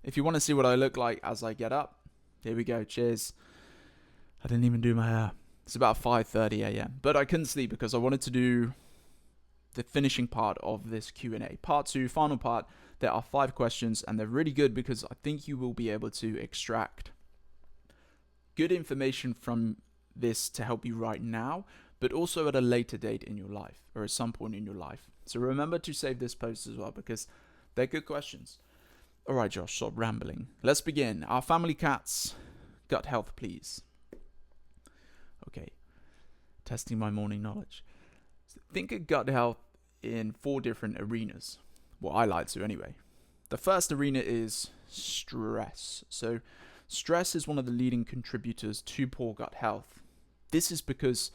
If you want to see what I look like as I get up, here we go. Cheers. I didn't even do my hair. It's about 5:30 a.m. But I couldn't sleep because I wanted to do the finishing part of this Q&A. Part 2, final part. There are 5 questions and they're really good because I think you will be able to extract good information from this to help you right now, but also at a later date in your life or at some point in your life. So remember to save this post as well because they're good questions. All right, Josh, stop rambling. Let's begin. Our family cat's gut health, please. Okay, testing my morning knowledge. Think of gut health in 4 different arenas. Well, I like to anyway. The first arena is stress. So stress is one of the leading contributors to poor gut health. This is because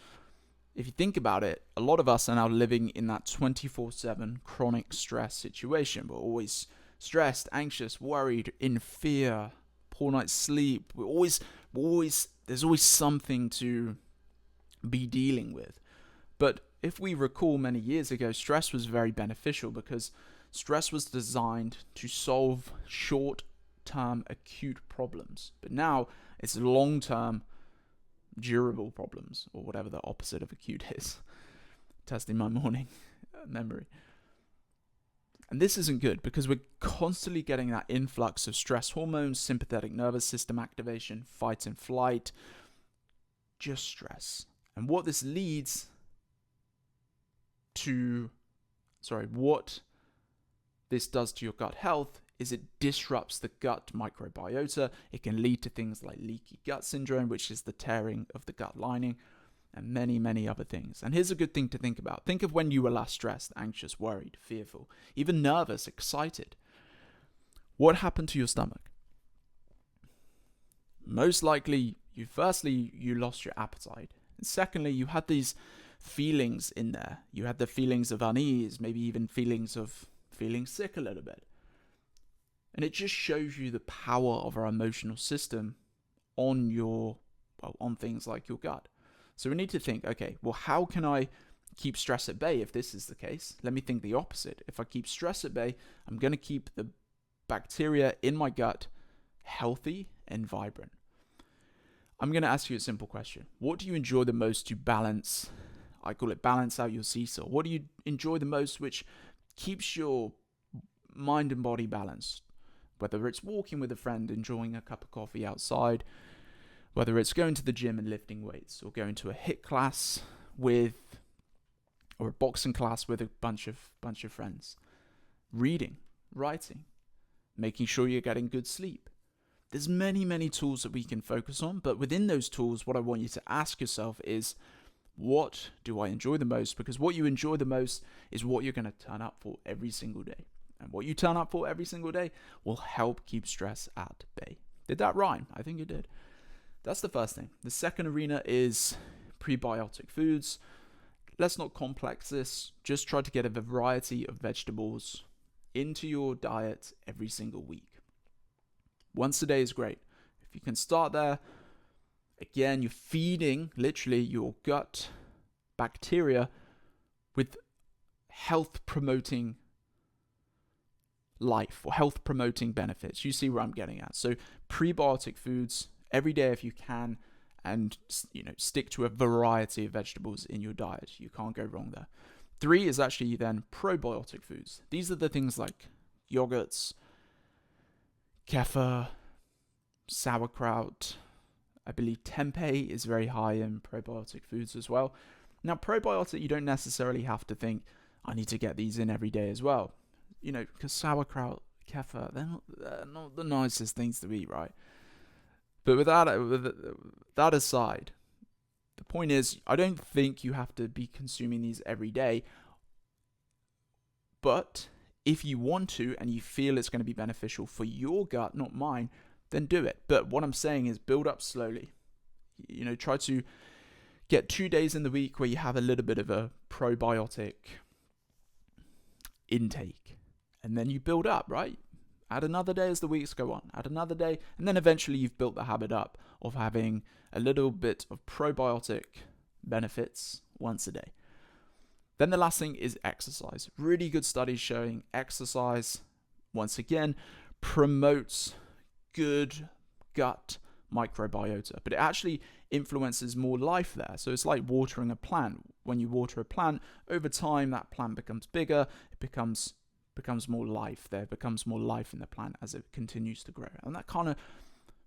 if you think about it, a lot of us are now living in that 24/7 chronic stress situation. We're always stressed, anxious, worried, in fear, poor night's sleep. There's always something to be dealing with. But if we recall many years ago, stress was very beneficial because stress was designed to solve short-term acute problems. But now it's long-term durable problems, or whatever the opposite of acute is. Testing my morning memory. And this isn't good because we're constantly getting that influx of stress hormones, sympathetic nervous system activation, fight and flight, just stress. And what this leads to, what this does to your gut health is it disrupts the gut microbiota. It can lead to things like leaky gut syndrome, which is the tearing of the gut lining, and many, many other things. And here's a good thing to think about. Think of when you were last stressed, anxious, worried, fearful, even nervous, excited. What happened to your stomach? Most likely, you lost your appetite. And secondly, you had these feelings in there. You had the feelings of unease, maybe even feelings of feeling sick a little bit. And it just shows you the power of our emotional system on things like your gut. So we need to think, okay, well, how can I keep stress at bay if this is the case? Let me think the opposite. If I keep stress at bay, I'm going to keep the bacteria in my gut healthy and vibrant. I'm going to ask you a simple question. What do you enjoy the most to balance? I call it balance out your seesaw. What do you enjoy the most which keeps your mind and body balanced? Whether it's walking with a friend, enjoying a cup of coffee outside, whether it's going to the gym and lifting weights, or going to a HIIT class or a boxing class with a bunch of friends. Reading, writing, making sure you're getting good sleep. There's many, many tools that we can focus on, but within those tools, what I want you to ask yourself is, what do I enjoy the most? Because what you enjoy the most is what you're going to turn up for every single day. And what you turn up for every single day will help keep stress at bay. Did that rhyme? I think it did. That's the first thing. The second arena is prebiotic foods. Let's not complex this. Just try to get a variety of vegetables into your diet every single week. Once a day is great. If you can start there, again, you're feeding literally your gut bacteria with health-promoting life or health-promoting benefits. You see where I'm getting at. So prebiotic foods every day if you can, and stick to a variety of vegetables in your diet. You can't go wrong there. 3 is actually then probiotic foods. These are the things like yogurts, kefir, sauerkraut. I believe tempeh is very high in probiotic foods as well. Now, probiotic, you don't necessarily have to think, I need to get these in every day as well. Because sauerkraut, kefir, they're not the nicest things to eat, right? But with that aside, the point is, I don't think you have to be consuming these every day. But if you want to and you feel it's going to be beneficial for your gut, not mine, then do it. But what I'm saying is build up slowly. Try to get 2 days in the week where you have a little bit of a probiotic intake. And then you build up, right? Add another day as the weeks go on. Add another day. And then eventually you've built the habit up of having a little bit of probiotic benefits once a day. Then the last thing is exercise. Really good studies showing exercise, once again, promotes good gut microbiota, but it actually influences more life there. So it's like watering a plant. When you water a plant, over time that plant becomes bigger, it becomes more life. There becomes more life in the plant as it continues to grow. And that kind of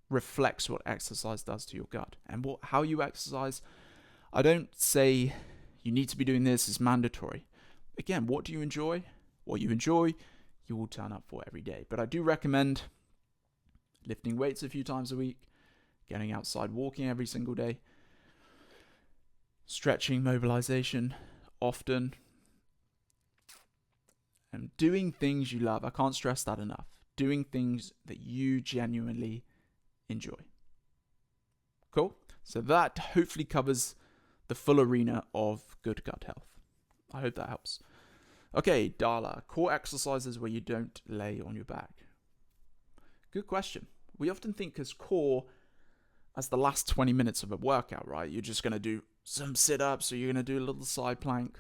reflects what exercise does to your gut. And how you exercise, I don't say you need to be doing this, it's mandatory. Again, what do you enjoy? What you enjoy, you will turn up for every day. But I do recommend lifting weights a few times a week, getting outside walking every single day, stretching, mobilization often, and doing things you love. I can't stress that enough. Doing things that you genuinely enjoy. Cool? So that hopefully covers the full arena of good gut health. I hope that helps. Okay, Dala, core exercises where you don't lay on your back. Good question. We often think as core as the last 20 minutes of a workout, right? You're just going to do some sit-ups or you're going to do a little side plank.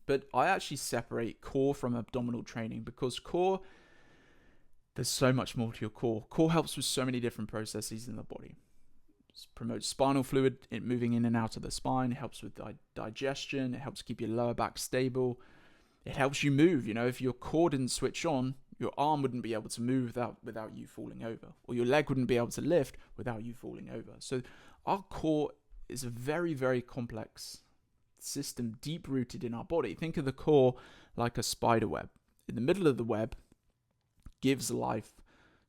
But I actually separate core from abdominal training because core, there's so much more to your core. Core helps with so many different processes in the body. It promotes spinal fluid moving in and out of the spine. It helps with digestion. It helps keep your lower back stable. It helps you move. You know, if your core didn't switch on, your arm wouldn't be able to move without you falling over, or your leg wouldn't be able to lift without you falling over. So our core is a very, very complex system, deep-rooted in our body. Think of the core like a spider web. In the middle of the web gives life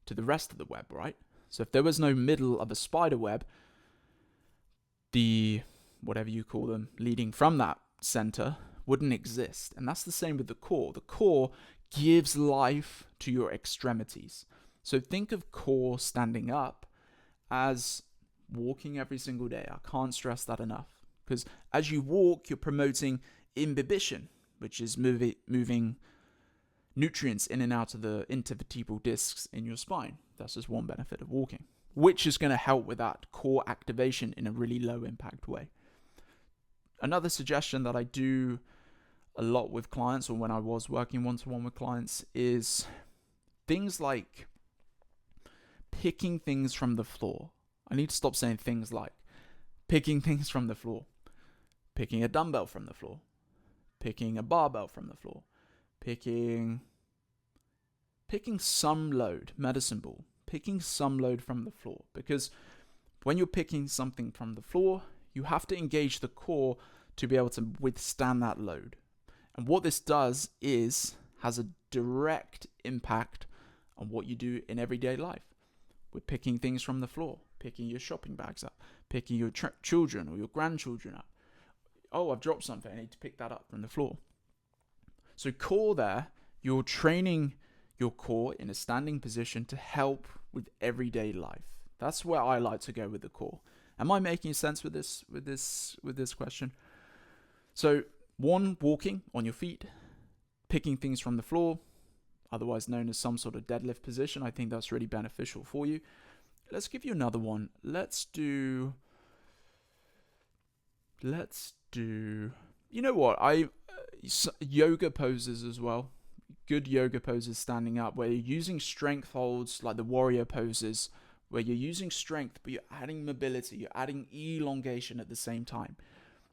to the rest of the web, right? So if there was no middle of a spider web, the, whatever you call them, leading from that center wouldn't exist. And that's the same with the core. The core gives life to your extremities. So think of core standing up as walking every single day. I can't stress that enough. Because as you walk, you're promoting imbibition, which is moving nutrients in and out of the intervertebral discs in your spine. That's just one benefit of walking, which is going to help with that core activation in a really low impact way. Another suggestion that I do a lot with clients, or when I was working one-to-one with clients, is things like picking things from the floor. I need to stop saying things like picking things from the floor. Picking a dumbbell from the floor. Picking a barbell from the floor. Picking some load, medicine ball. Picking some load from the floor. Because when you're picking something from the floor, you have to engage the core to be able to withstand that load. And what this does is has a direct impact on what you do in everyday life. We're picking things from the floor, picking your shopping bags up, picking your children or your grandchildren up. Oh, I've dropped something. I need to pick that up from the floor. So core there, you're training your core in a standing position to help with everyday life. That's where I like to go with the core. Am I making sense with this question? So 1, walking on your feet, picking things from the floor, otherwise known as some sort of deadlift position. I think that's really beneficial for you. Let's give you another one. Let's do, you know what? Yoga poses as well. Good yoga poses standing up where you're using strength holds like the warrior poses, where you're using strength, but you're adding mobility, you're adding elongation at the same time.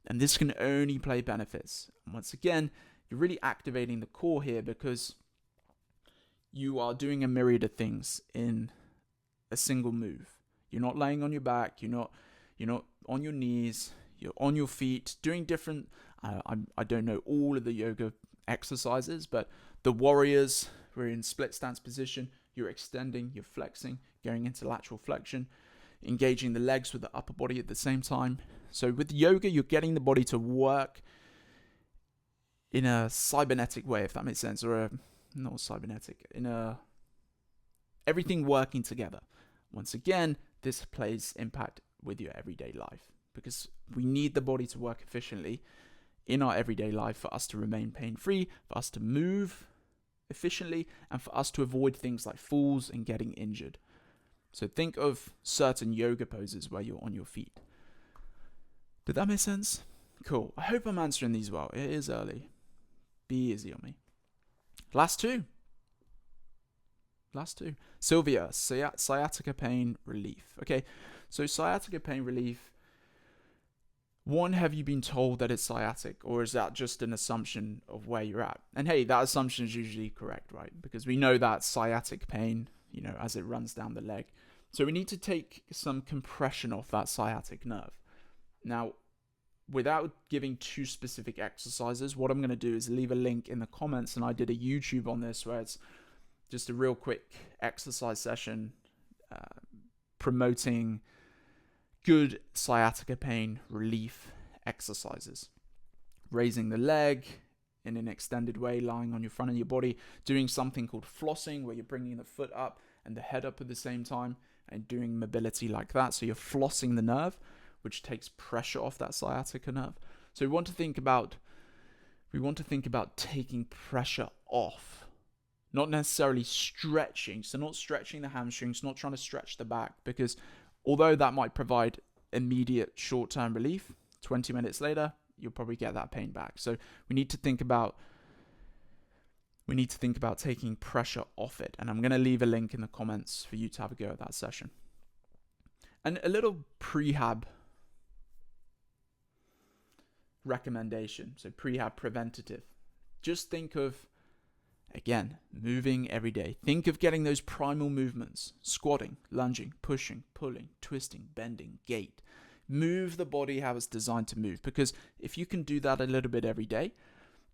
And this can only play benefits. And once again, you're really activating the core here because you are doing a myriad of things in a single move. You're not laying on your back, you're not on your knees, you're on your feet, doing different, I don't know all of the yoga exercises, but the warriors, we're in split stance position, you're extending, you're flexing, going into lateral flexion, engaging the legs with the upper body at the same time. So with yoga, you're getting the body to work in a cybernetic way, if that makes sense, or not cybernetic, everything working together. Once again, this plays impact with your everyday life because we need the body to work efficiently in our everyday life for us to remain pain-free, for us to move efficiently, and for us to avoid things like falls and getting injured. So think of certain yoga poses where you're on your feet. Did that make sense? Cool. I hope I'm answering these well. It is early. Be easy on me. Last two. Last two. Sylvia, sciatica pain relief. Okay, so sciatica pain relief. One, have you been told that it's sciatic, or is that just an assumption of where you're at? And hey, that assumption is usually correct, right? Because we know that sciatic pain, as it runs down the leg. So we need to take some compression off that sciatic nerve. Now, without giving too specific exercises, what I'm going to do is leave a link in the comments, and I did a YouTube on this where it's just a real quick exercise session promoting good sciatica pain relief exercises. Raising the leg in an extended way, lying on your front of your body, doing something called flossing, where you're bringing the foot up and the head up at the same time, and doing mobility like that. So you're flossing the nerve, which takes pressure off that sciatica nerve. So we want to think about taking pressure off, not necessarily stretching. So not stretching the hamstrings, not trying to stretch the back, because although that might provide immediate short-term relief, 20 minutes later, you'll probably get that pain back. So we need to think about taking pressure off it. And I'm going to leave a link in the comments for you to have a go at that session. And a little prehab recommendation. So prehab preventative. Just think of, again, moving every day. Think of getting those primal movements: squatting, lunging, pushing, pulling, twisting, bending, gait. Move the body how it's designed to move, because if you can do that a little bit every day,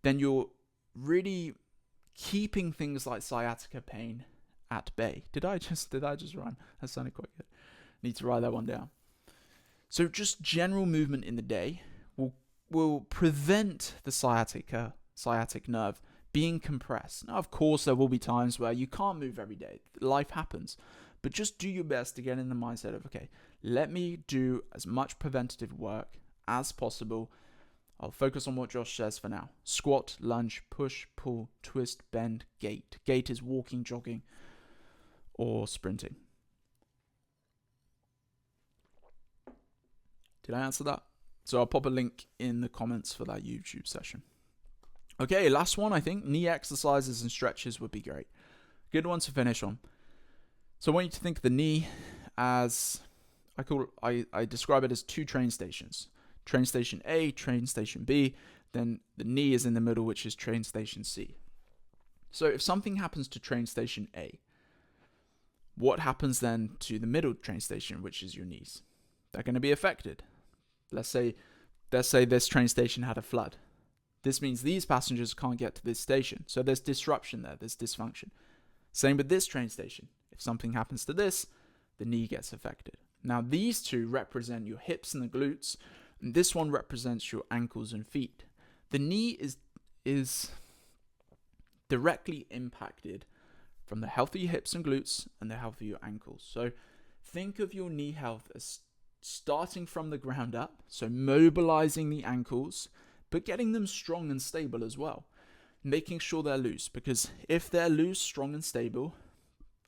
then you're really keeping things like sciatica pain at bay. Did I just rhyme? That sounded quite good. Need to write that one down. So just general movement in the day will prevent the sciatic nerve being compressed. Now, of course, there will be times where you can't move every day. Life happens. But just do your best to get in the mindset of, okay, let me do as much preventative work as possible. I'll focus on what Josh says for now. Squat, lunge, push, pull, twist, bend, gait. Gait is walking, jogging, or sprinting. Did I answer that? So I'll pop a link in the comments for that YouTube session. Okay, last one, I think. Knee exercises and stretches would be great. Good one to finish on. So I want you to think of the knee as, I describe it as two train stations. Train station A, train station B, then the knee is in the middle, which is train station C. So if something happens to train station A, what happens then to the middle train station, which is your knees? They're going to be affected. Let's say this train station had a flood. This means these passengers can't get to this station. So there's disruption there, there's dysfunction. Same with this train station. If something happens to this, the knee gets affected. Now these two represent your hips and the glutes, and this one represents your ankles and feet. The knee is directly impacted from the health of your hips and glutes and the health of your ankles. So think of your knee health as starting from the ground up, so mobilizing the ankles, but getting them strong and stable as well. Making sure they're loose, because if they're loose, strong and stable,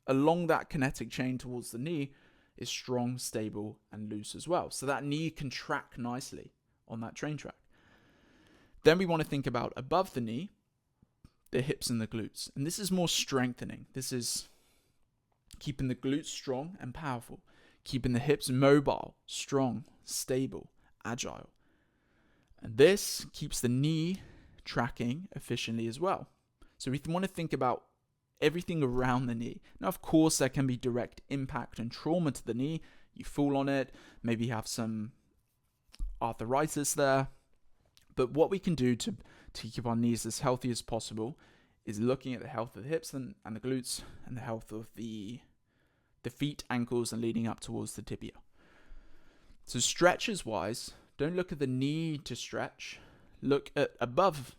along that kinetic chain towards the knee is strong, stable, and loose as well. So that knee can track nicely on that train track. Then we want to think about above the knee, the hips and the glutes. And this is more strengthening. This is keeping the glutes strong and powerful. Keeping the hips mobile, strong, stable, agile. And this keeps the knee tracking efficiently as well. So we want to think about everything around the knee. Now, of course, there can be direct impact and trauma to the knee. You fall on it, maybe have some arthritis there. But what we can do to keep our knees as healthy as possible is looking at the health of the hips and the glutes and the health of the feet, ankles, and leading up towards the tibia. So stretches wise, don't look at the knee to stretch. Look at above,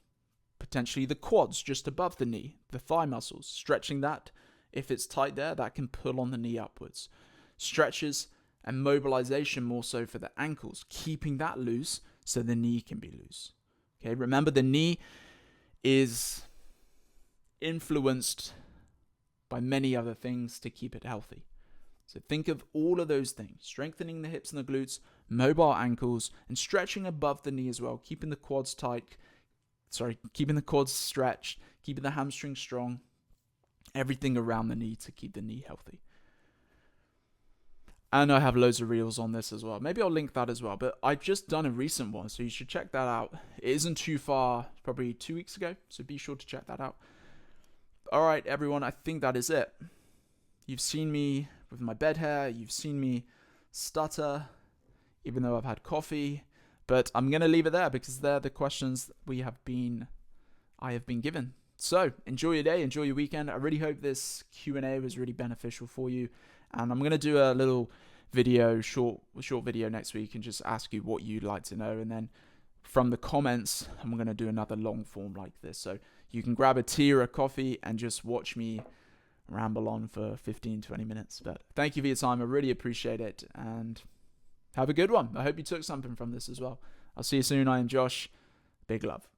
potentially the quads, just above the knee, the thigh muscles. Stretching that, if it's tight there, that can pull on the knee upwards. Stretches and mobilization more so for the ankles, keeping that loose so the knee can be loose. Okay, remember the knee is influenced by many other things to keep it healthy. So think of all of those things: strengthening the hips and the glutes, mobile ankles, and stretching above the knee as well, keeping the quads tight, keeping the quads stretched, keeping the hamstrings strong, everything around the knee to keep the knee healthy. And I have loads of reels on this as well. Maybe I'll link that as well. But I've just done a recent one, so you should check that out. It isn't too far, probably 2 weeks ago, so be sure to check that out. All right, everyone, I think that is it. You've seen me with my bed hair. You've seen me stutter, even though I've had coffee. But I'm going to leave it there because they're the questions I have been given. So enjoy your day, enjoy your weekend. I really hope this Q&A was really beneficial for you. And I'm going to do a little video, short video next week and just ask you what you'd like to know. And then from the comments, I'm going to do another long form like this. So you can grab a tea or a coffee and just watch me ramble on for 15, 20 minutes. But thank you for your time. I really appreciate it. And have a good one. I hope you took something from this as well. I'll see you soon. I am Josh. Big love.